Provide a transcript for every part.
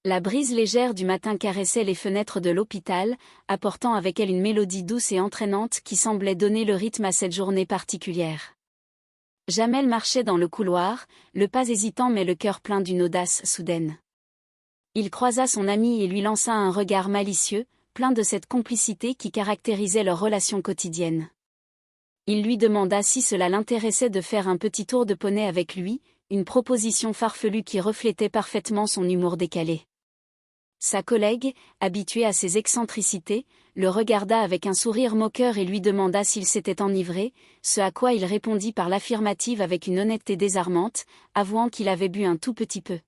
La brise légère du matin caressait les fenêtres de l'hôpital, apportant avec elle une mélodie douce et entraînante qui semblait donner le rythme à cette journée particulière. Jamel marchait dans le couloir, le pas hésitant mais le cœur plein d'une audace soudaine. Il croisa son ami et lui lança un regard malicieux, plein de cette complicité qui caractérisait leur relation quotidienne. Il lui demanda si cela l'intéressait de faire un petit tour de poney avec lui, une proposition farfelue qui reflétait parfaitement son humour décalé. Sa collègue, habituée à ses excentricités, le regarda avec un sourire moqueur et lui demanda s'il s'était enivré, ce à quoi il répondit par l'affirmative avec une honnêteté désarmante, avouant qu'il avait bu un tout petit peu.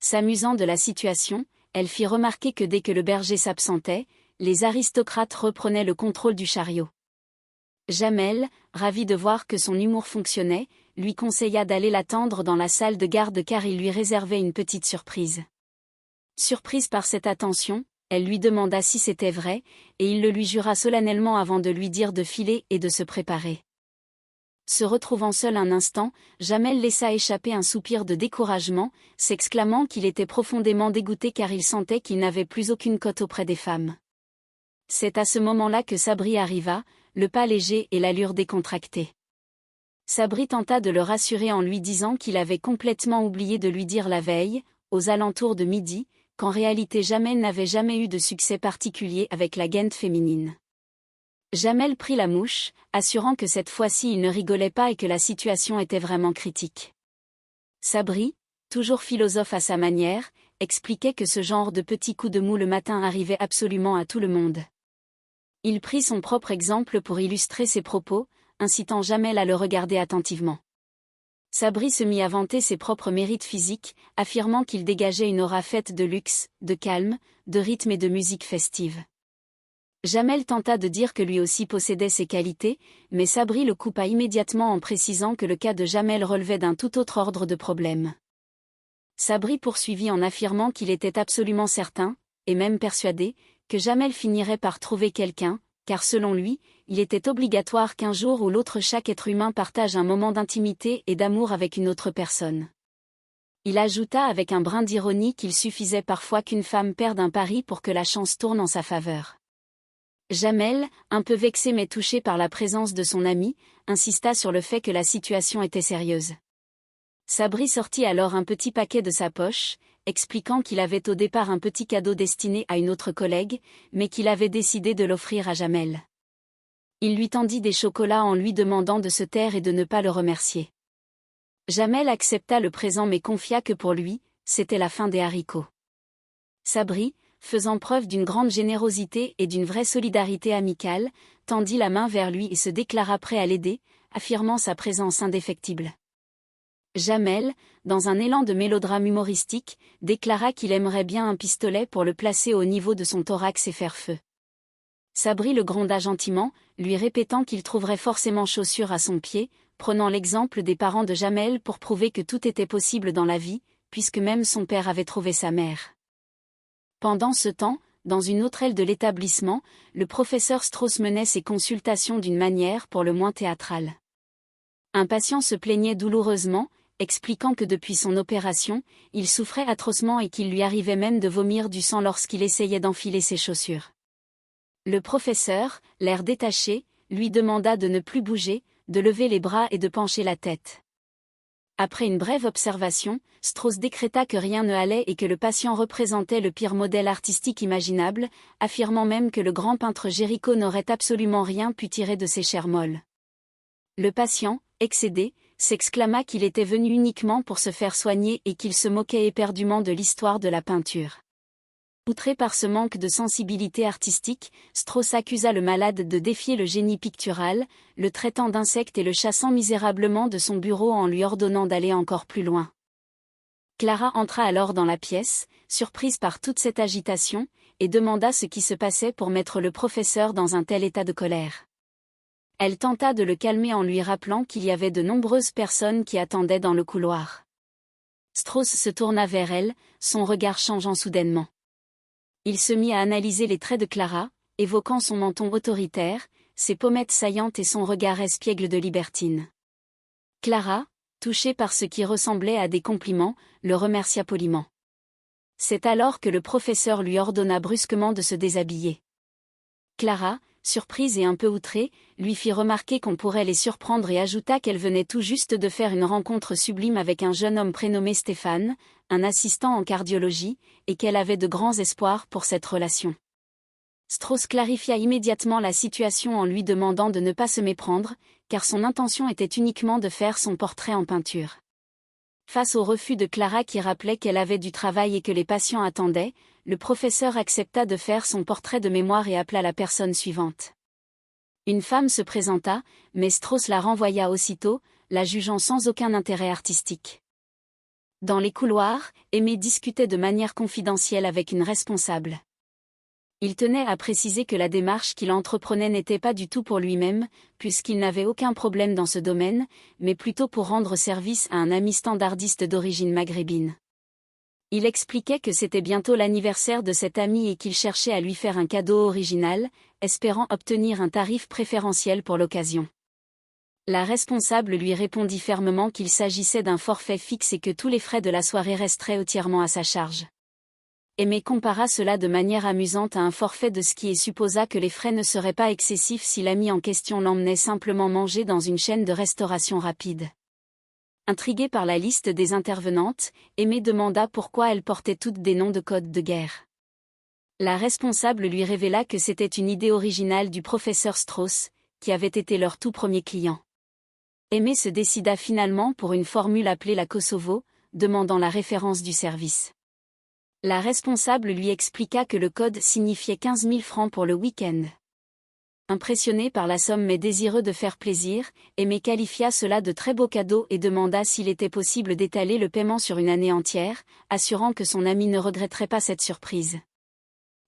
S'amusant de la situation, elle fit remarquer que dès que le berger s'absentait, les aristocrates reprenaient le contrôle du chariot. Jamel, ravi de voir que son humour fonctionnait, lui conseilla d'aller l'attendre dans la salle de garde car il lui réservait une petite surprise. Surprise par cette attention, elle lui demanda si c'était vrai, et il le lui jura solennellement avant de lui dire de filer et de se préparer. Se retrouvant seul un instant, Jamel laissa échapper un soupir de découragement, s'exclamant qu'il était profondément dégoûté car il sentait qu'il n'avait plus aucune cote auprès des femmes. C'est à ce moment-là que Sabri arriva, le pas léger et l'allure décontractée. Sabri tenta de le rassurer en lui disant qu'il avait complètement oublié de lui dire la veille, aux alentours de midi, qu'en réalité Jamel n'avait jamais eu de succès particulier avec la gente féminine. Jamel prit la mouche, assurant que cette fois-ci il ne rigolait pas et que la situation était vraiment critique. Sabri, toujours philosophe à sa manière, expliquait que ce genre de petits coups de mou le matin arrivait absolument à tout le monde. Il prit son propre exemple pour illustrer ses propos, incitant Jamel à le regarder attentivement. Sabri se mit à vanter ses propres mérites physiques, affirmant qu'il dégageait une aura faite de luxe, de calme, de rythme et de musique festive. Jamel tenta de dire que lui aussi possédait ces qualités, mais Sabri le coupa immédiatement en précisant que le cas de Jamel relevait d'un tout autre ordre de problème. Sabri poursuivit en affirmant qu'il était absolument certain, et même persuadé, que Jamel finirait par trouver quelqu'un, car selon lui, il était obligatoire qu'un jour ou l'autre chaque être humain partage un moment d'intimité et d'amour avec une autre personne. Il ajouta avec un brin d'ironie qu'il suffisait parfois qu'une femme perde un pari pour que la chance tourne en sa faveur. Jamel, un peu vexé mais touché par la présence de son ami, insista sur le fait que la situation était sérieuse. Sabri sortit alors un petit paquet de sa poche, expliquant qu'il avait au départ un petit cadeau destiné à une autre collègue, mais qu'il avait décidé de l'offrir à Jamel. Il lui tendit des chocolats en lui demandant de se taire et de ne pas le remercier. Jamel accepta le présent mais confia que pour lui, c'était la fin des haricots. Sabri, faisant preuve d'une grande générosité et d'une vraie solidarité amicale, tendit la main vers lui et se déclara prêt à l'aider, affirmant sa présence indéfectible. Jamel, dans un élan de mélodrame humoristique, déclara qu'il aimerait bien un pistolet pour le placer au niveau de son thorax et faire feu. Sabri le gronda gentiment, lui répétant qu'il trouverait forcément chaussure à son pied, prenant l'exemple des parents de Jamel pour prouver que tout était possible dans la vie, puisque même son père avait trouvé sa mère. Pendant ce temps, dans une autre aile de l'établissement, le professeur Strauss menait ses consultations d'une manière pour le moins théâtrale. Un patient se plaignait douloureusement, expliquant que depuis son opération, il souffrait atrocement et qu'il lui arrivait même de vomir du sang lorsqu'il essayait d'enfiler ses chaussures. Le professeur, l'air détaché, lui demanda de ne plus bouger, de lever les bras et de pencher la tête. Après une brève observation, Strauss décréta que rien ne allait et que le patient représentait le pire modèle artistique imaginable, affirmant même que le grand peintre Géricault n'aurait absolument rien pu tirer de ses chairs molles. Le patient, excédé, s'exclama qu'il était venu uniquement pour se faire soigner et qu'il se moquait éperdument de l'histoire de la peinture. Outré par ce manque de sensibilité artistique, Strauss accusa le malade de défier le génie pictural, le traitant d'insecte et le chassant misérablement de son bureau en lui ordonnant d'aller encore plus loin. Clara entra alors dans la pièce, surprise par toute cette agitation, et demanda ce qui se passait pour mettre le professeur dans un tel état de colère. Elle tenta de le calmer en lui rappelant qu'il y avait de nombreuses personnes qui attendaient dans le couloir. Strauss se tourna vers elle, son regard changeant soudainement. Il se mit à analyser les traits de Clara, évoquant son menton autoritaire, ses pommettes saillantes et son regard espiègle de libertine. Clara, touchée par ce qui ressemblait à des compliments, le remercia poliment. C'est alors que le professeur lui ordonna brusquement de se déshabiller. Clara, surprise et un peu outrée, lui fit remarquer qu'on pourrait les surprendre et ajouta qu'elle venait tout juste de faire une rencontre sublime avec un jeune homme prénommé Stéphane, un assistant en cardiologie, et qu'elle avait de grands espoirs pour cette relation. Strauss clarifia immédiatement la situation en lui demandant de ne pas se méprendre, car son intention était uniquement de faire son portrait en peinture. Face au refus de Clara qui rappelait qu'elle avait du travail et que les patients attendaient, le professeur accepta de faire son portrait de mémoire et appela la personne suivante. Une femme se présenta, mais Strauss la renvoya aussitôt, la jugeant sans aucun intérêt artistique. Dans les couloirs, Aimé discutait de manière confidentielle avec une responsable. Il tenait à préciser que la démarche qu'il entreprenait n'était pas du tout pour lui-même, puisqu'il n'avait aucun problème dans ce domaine, mais plutôt pour rendre service à un ami standardiste d'origine maghrébine. Il expliquait que c'était bientôt l'anniversaire de cet ami et qu'il cherchait à lui faire un cadeau original, espérant obtenir un tarif préférentiel pour l'occasion. La responsable lui répondit fermement qu'il s'agissait d'un forfait fixe et que tous les frais de la soirée resteraient entièrement à sa charge. Aimé compara cela de manière amusante à un forfait de ski et supposa que les frais ne seraient pas excessifs si l'ami en question l'emmenait simplement manger dans une chaîne de restauration rapide. Intrigué par la liste des intervenantes, Aimé demanda pourquoi elles portaient toutes des noms de code de guerre. La responsable lui révéla que c'était une idée originale du professeur Strauss, qui avait été leur tout premier client. Aimé se décida finalement pour une formule appelée la Kosovo, demandant la référence du service. La responsable lui expliqua que le code signifiait 15 000 francs pour le week-end. Impressionné par la somme mais désireux de faire plaisir, Aimé qualifia cela de très beau cadeau et demanda s'il était possible d'étaler le paiement sur une année entière, assurant que son ami ne regretterait pas cette surprise.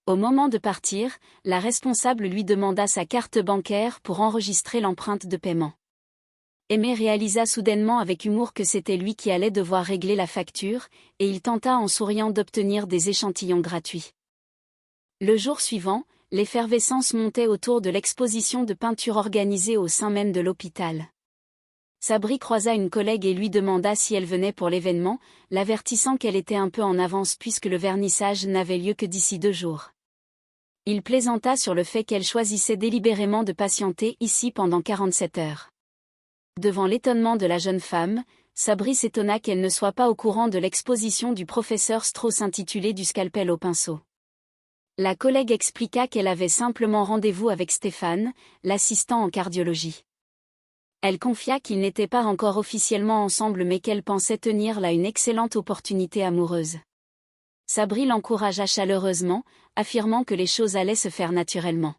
Au moment de partir, la responsable lui demanda sa carte bancaire pour enregistrer l'empreinte de paiement. Aimé réalisa soudainement avec humour que c'était lui qui allait devoir régler la facture, et il tenta en souriant d'obtenir des échantillons gratuits. Le jour suivant, l'effervescence montait autour de l'exposition de peinture organisée au sein même de l'hôpital. Sabri croisa une collègue et lui demanda si elle venait pour l'événement, l'avertissant qu'elle était un peu en avance puisque le vernissage n'avait lieu que d'ici 2 jours. Il plaisanta sur le fait qu'elle choisissait délibérément de patienter ici pendant 47 heures. Devant l'étonnement de la jeune femme, Sabri s'étonna qu'elle ne soit pas au courant de l'exposition du professeur Strauss intitulée Du scalpel au pinceau. La collègue expliqua qu'elle avait simplement rendez-vous avec Stéphane, l'assistant en cardiologie. Elle confia qu'ils n'étaient pas encore officiellement ensemble mais qu'elle pensait tenir là une excellente opportunité amoureuse. Sabri l'encouragea chaleureusement, affirmant que les choses allaient se faire naturellement.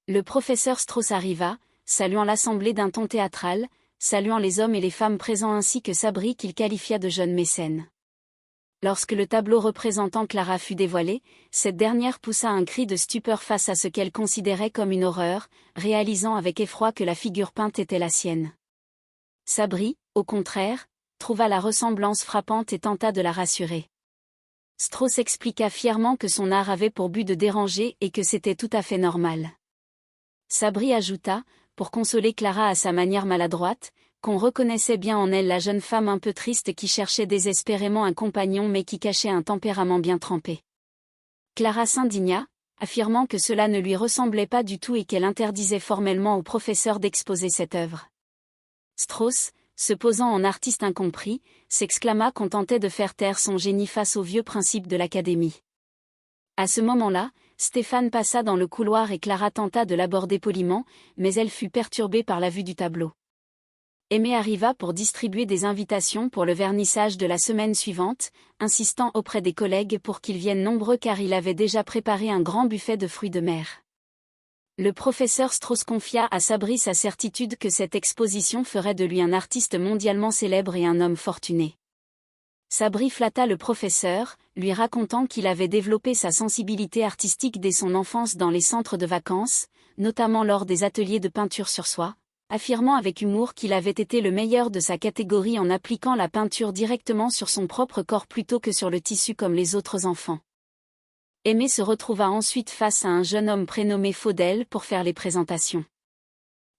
Le professeur Strauss arriva, saluant l'assemblée d'un ton théâtral, saluant les hommes et les femmes présents ainsi que Sabri qu'il qualifia de jeune mécène. Lorsque le tableau représentant Clara fut dévoilé, cette dernière poussa un cri de stupeur face à ce qu'elle considérait comme une horreur, réalisant avec effroi que la figure peinte était la sienne. Sabri, au contraire, trouva la ressemblance frappante et tenta de la rassurer. Strauss expliqua fièrement que son art avait pour but de déranger et que c'était tout à fait normal. Sabri ajouta, pour consoler Clara à sa manière maladroite, qu'on reconnaissait bien en elle la jeune femme un peu triste qui cherchait désespérément un compagnon mais qui cachait un tempérament bien trempé. Clara s'indigna, affirmant que cela ne lui ressemblait pas du tout et qu'elle interdisait formellement au professeur d'exposer cette œuvre. Strauss, se posant en artiste incompris, s'exclama qu'on tentait de faire taire son génie face aux vieux principes de l'académie. À ce moment-là, Stéphane passa dans le couloir et Clara tenta de l'aborder poliment, mais elle fut perturbée par la vue du tableau. Aimé arriva pour distribuer des invitations pour le vernissage de la semaine suivante, insistant auprès des collègues pour qu'ils viennent nombreux car il avait déjà préparé un grand buffet de fruits de mer. Le professeur Strauss confia à Sabri sa certitude que cette exposition ferait de lui un artiste mondialement célèbre et un homme fortuné. Sabri flatta le professeur, lui racontant qu'il avait développé sa sensibilité artistique dès son enfance dans les centres de vacances, notamment lors des ateliers de peinture sur soie, affirmant avec humour qu'il avait été le meilleur de sa catégorie en appliquant la peinture directement sur son propre corps plutôt que sur le tissu comme les autres enfants. Aimé se retrouva ensuite face à un jeune homme prénommé Faudel pour faire les présentations.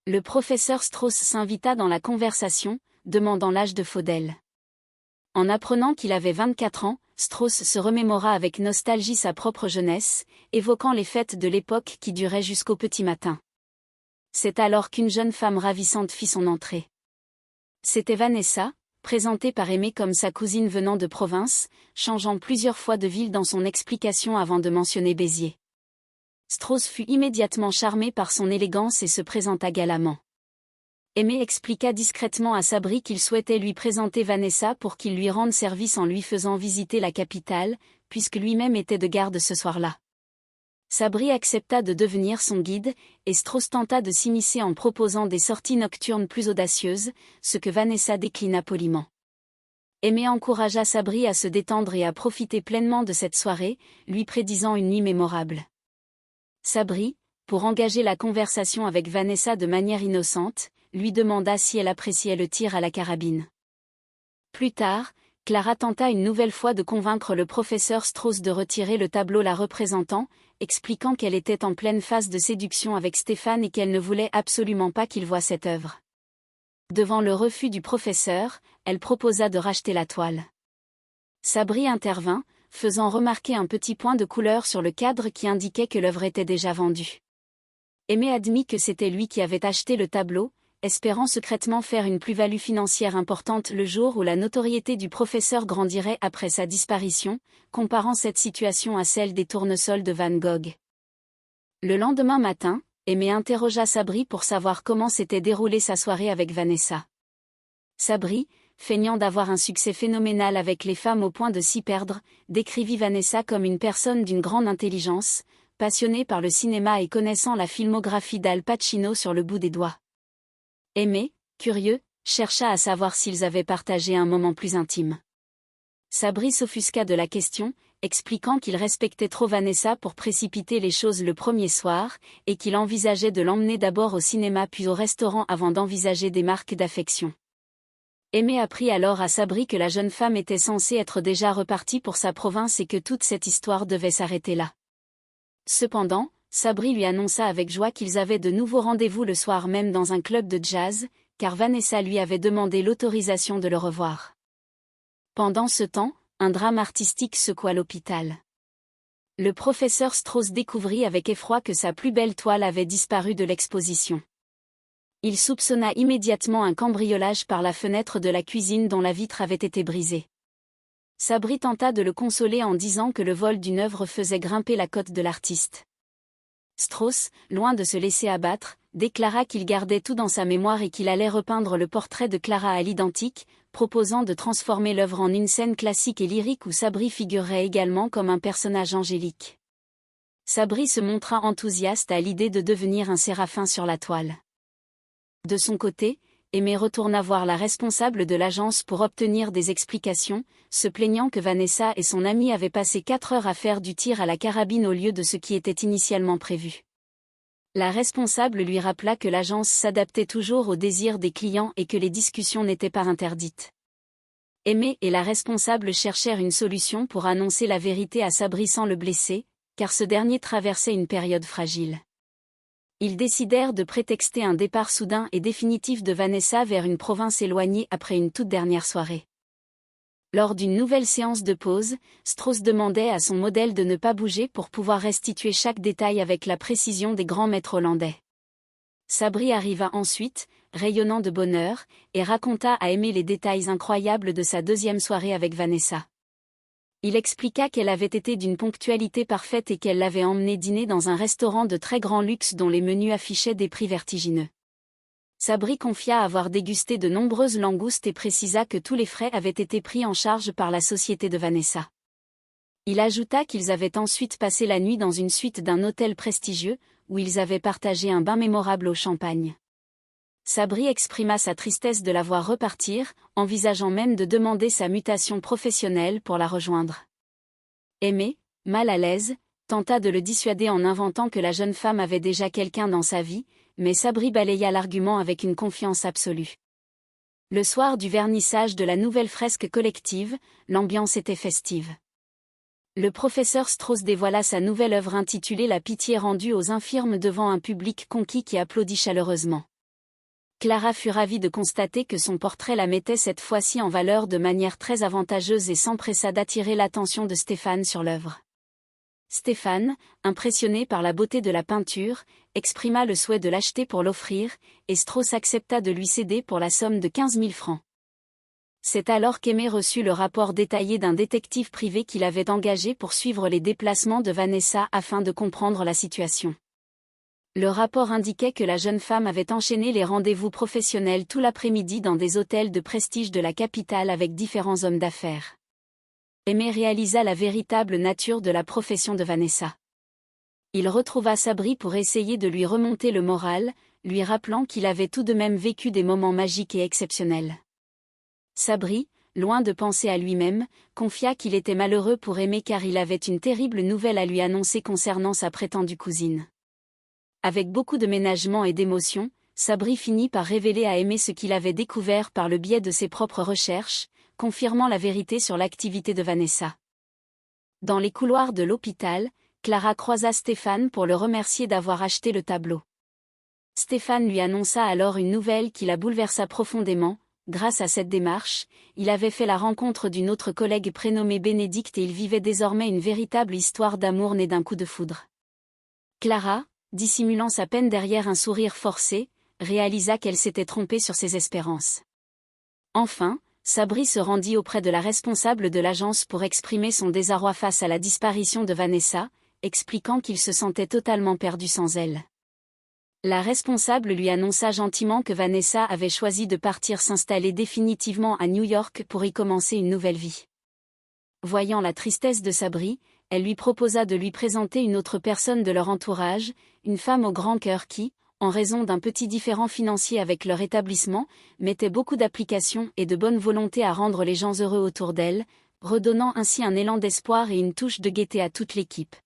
Le professeur Strauss s'invita dans la conversation, demandant l'âge de Faudel. En apprenant qu'il avait 24 ans, Strauss se remémora avec nostalgie sa propre jeunesse, évoquant les fêtes de l'époque qui duraient jusqu'au petit matin. C'est alors qu'une jeune femme ravissante fit son entrée. C'était Vanessa, présentée par Aimé comme sa cousine venant de province, changeant plusieurs fois de ville dans son explication avant de mentionner Béziers. Strauss fut immédiatement charmé par son élégance et se présenta galamment. Aimé expliqua discrètement à Sabri qu'il souhaitait lui présenter Vanessa pour qu'il lui rende service en lui faisant visiter la capitale, puisque lui-même était de garde ce soir-là. Sabri accepta de devenir son guide, et Strauss tenta de s'immiscer en proposant des sorties nocturnes plus audacieuses, ce que Vanessa déclina poliment. Aimé encouragea Sabri à se détendre et à profiter pleinement de cette soirée, lui prédisant une nuit mémorable. Sabri, pour engager la conversation avec Vanessa de manière innocente, lui demanda si elle appréciait le tir à la carabine. Plus tard, Clara tenta une nouvelle fois de convaincre le professeur Strauss de retirer le tableau la représentant, expliquant qu'elle était en pleine phase de séduction avec Stéphane et qu'elle ne voulait absolument pas qu'il voie cette œuvre. Devant le refus du professeur, elle proposa de racheter la toile. Sabri intervint, faisant remarquer un petit point de couleur sur le cadre qui indiquait que l'œuvre était déjà vendue. Aimé admit que c'était lui qui avait acheté le tableau, espérant secrètement faire une plus-value financière importante le jour où la notoriété du professeur grandirait après sa disparition, comparant cette situation à celle des tournesols de Van Gogh. Le lendemain matin, Aimé interrogea Sabri pour savoir comment s'était déroulée sa soirée avec Vanessa. Sabri, feignant d'avoir un succès phénoménal avec les femmes au point de s'y perdre, décrivit Vanessa comme une personne d'une grande intelligence, passionnée par le cinéma et connaissant la filmographie d'Al Pacino sur le bout des doigts. Aimé, curieux, chercha à savoir s'ils avaient partagé un moment plus intime. Sabri s'offusqua de la question, expliquant qu'il respectait trop Vanessa pour précipiter les choses le premier soir, et qu'il envisageait de l'emmener d'abord au cinéma puis au restaurant avant d'envisager des marques d'affection. Aimé apprit alors à Sabri que la jeune femme était censée être déjà repartie pour sa province et que toute cette histoire devait s'arrêter là. Cependant, Sabri lui annonça avec joie qu'ils avaient de nouveaux rendez-vous le soir même dans un club de jazz, car Vanessa lui avait demandé l'autorisation de le revoir. Pendant ce temps, un drame artistique secoua l'hôpital. Le professeur Strauss découvrit avec effroi que sa plus belle toile avait disparu de l'exposition. Il soupçonna immédiatement un cambriolage par la fenêtre de la cuisine dont la vitre avait été brisée. Sabri tenta de le consoler en disant que le vol d'une œuvre faisait grimper la cote de l'artiste. Strauss, loin de se laisser abattre, déclara qu'il gardait tout dans sa mémoire et qu'il allait repeindre le portrait de Clara à l'identique, proposant de transformer l'œuvre en une scène classique et lyrique où Sabri figurerait également comme un personnage angélique. Sabri se montra enthousiaste à l'idée de devenir un séraphin sur la toile. De son côté, Aimé retourna voir la responsable de l'agence pour obtenir des explications, se plaignant que Vanessa et son amie avaient passé 4 heures à faire du tir à la carabine au lieu de ce qui était initialement prévu. La responsable lui rappela que l'agence s'adaptait toujours aux désirs des clients et que les discussions n'étaient pas interdites. Aimé et la responsable cherchèrent une solution pour annoncer la vérité à Sabri sans le blesser, car ce dernier traversait une période fragile. Ils décidèrent de prétexter un départ soudain et définitif de Vanessa vers une province éloignée après une toute dernière soirée. Lors d'une nouvelle séance de pause, Strauss demandait à son modèle de ne pas bouger pour pouvoir restituer chaque détail avec la précision des grands maîtres hollandais. Sabri arriva ensuite, rayonnant de bonheur, et raconta à Aimé les détails incroyables de sa deuxième soirée avec Vanessa. Il expliqua qu'elle avait été d'une ponctualité parfaite et qu'elle l'avait emmené dîner dans un restaurant de très grand luxe dont les menus affichaient des prix vertigineux. Sabri confia avoir dégusté de nombreuses langoustes et précisa que tous les frais avaient été pris en charge par la société de Vanessa. Il ajouta qu'ils avaient ensuite passé la nuit dans une suite d'un hôtel prestigieux, où ils avaient partagé un bain mémorable au champagne. Sabri exprima sa tristesse de la voir repartir, envisageant même de demander sa mutation professionnelle pour la rejoindre. Aimé, mal à l'aise, tenta de le dissuader en inventant que la jeune femme avait déjà quelqu'un dans sa vie, mais Sabri balaya l'argument avec une confiance absolue. Le soir du vernissage de la nouvelle fresque collective, l'ambiance était festive. Le professeur Strauss dévoila sa nouvelle œuvre intitulée La pitié rendue aux infirmes devant un public conquis qui applaudit chaleureusement. Clara fut ravie de constater que son portrait la mettait cette fois-ci en valeur de manière très avantageuse et s'empressa d'attirer l'attention de Stéphane sur l'œuvre. Stéphane, impressionné par la beauté de la peinture, exprima le souhait de l'acheter pour l'offrir, et Strauss accepta de lui céder pour la somme de 15 000 francs. C'est alors qu'Aimé reçut le rapport détaillé d'un détective privé qu'il avait engagé pour suivre les déplacements de Vanessa afin de comprendre la situation. Le rapport indiquait que la jeune femme avait enchaîné les rendez-vous professionnels tout l'après-midi dans des hôtels de prestige de la capitale avec différents hommes d'affaires. Aimé réalisa la véritable nature de la profession de Vanessa. Il retrouva Sabri pour essayer de lui remonter le moral, lui rappelant qu'il avait tout de même vécu des moments magiques et exceptionnels. Sabri, loin de penser à lui-même, confia qu'il était malheureux pour Aimé car il avait une terrible nouvelle à lui annoncer concernant sa prétendue cousine. Avec beaucoup de ménagement et d'émotion, Sabri finit par révéler à Aimé ce qu'il avait découvert par le biais de ses propres recherches, confirmant la vérité sur l'activité de Vanessa. Dans les couloirs de l'hôpital, Clara croisa Stéphane pour le remercier d'avoir acheté le tableau. Stéphane lui annonça alors une nouvelle qui la bouleversa profondément. Grâce à cette démarche, il avait fait la rencontre d'une autre collègue prénommée Bénédicte et il vivait désormais une véritable histoire d'amour née d'un coup de foudre. Clara, dissimulant sa peine derrière un sourire forcé, réalisa qu'elle s'était trompée sur ses espérances. Enfin, Sabri se rendit auprès de la responsable de l'agence pour exprimer son désarroi face à la disparition de Vanessa, expliquant qu'il se sentait totalement perdu sans elle. La responsable lui annonça gentiment que Vanessa avait choisi de partir s'installer définitivement à New York pour y commencer une nouvelle vie. Voyant la tristesse de Sabri, elle lui proposa de lui présenter une autre personne de leur entourage, une femme au grand cœur qui, en raison d'un petit différend financier avec leur établissement, mettait beaucoup d'application et de bonne volonté à rendre les gens heureux autour d'elle, redonnant ainsi un élan d'espoir et une touche de gaieté à toute l'équipe.